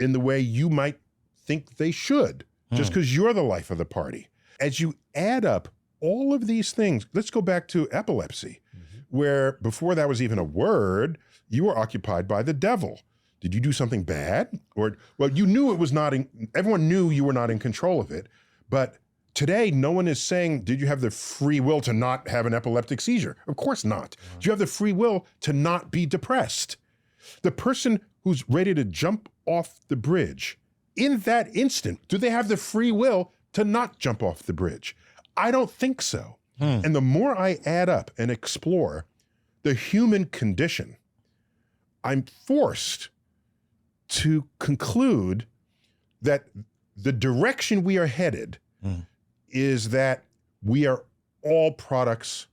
in the way you might think they should, just because you're the life of the party. As you add up all of these things, let's go back to epilepsy, where before that was even a word, you were occupied by the devil. Did you do something bad? Or, well, you knew it was not, everyone knew you were not in control of it. But today, no one is saying, did you have the free will to not have an epileptic seizure? Of course not. Do you have the free will to not be depressed? The person who's ready to jump off the bridge, in that instant, do they have the free will to not jump off the bridge? I don't think so. And the more I add up and explore the human condition, I'm forced to conclude that the direction we are headed is that we are all products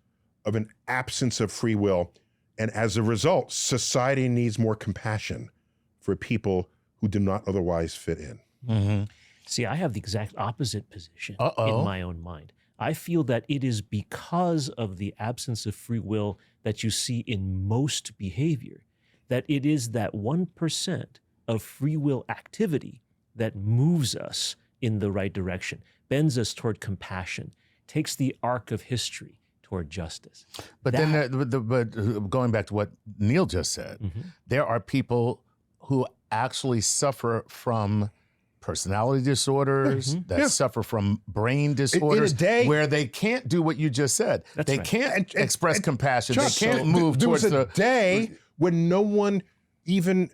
of an absence of free will. And as a result, society needs more compassion for people who do not otherwise fit in. See, I have the exact opposite position in my own mind. I feel that it is because of the absence of free will that you see in most behavior, that it is that 1% of free will activity that moves us in the right direction, bends us toward compassion, takes the arc of history toward justice. But but going back to what Neil just said, there are people who actually suffer from personality disorders, that suffer from brain disorders, where they can't do what you just said. They can't express compassion. They can't move towards the... There was a day when no one even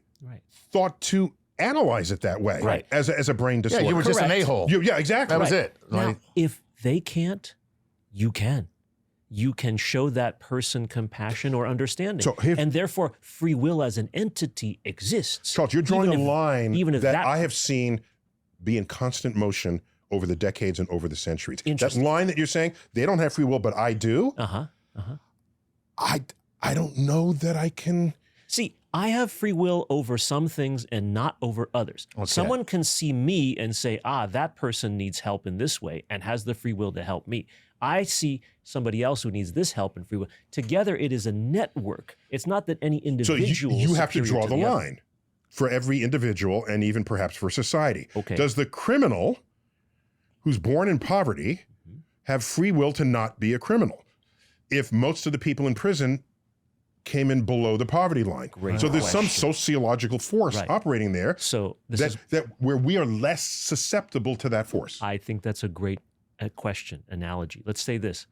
thought to analyze it that way, as a brain disorder. Yeah, you were just an a-hole. Yeah, exactly. That was it. Now, if they can't, you can. You can show that person compassion or understanding. And therefore, free will as an entity exists. Charles, you're drawing a line even if that I have seen be in constant motion over the decades and over the centuries. That line that you're saying, they don't have free will, but I do. I don't know that I can. See, I have free will over some things and not over others. Someone can see me and say, that person needs help in this way and has the free will to help me. I see somebody else who needs this help and free will. Together, it is a network. It's not that any individual. So you have to draw the line for every individual and even perhaps for society. Does the criminal who's born in poverty have free will to not be a criminal if most of the people in prison came in below the poverty line? So there's some sociological force operating there that where we are less susceptible to that force. I think that's a great question, analogy. Let's say this.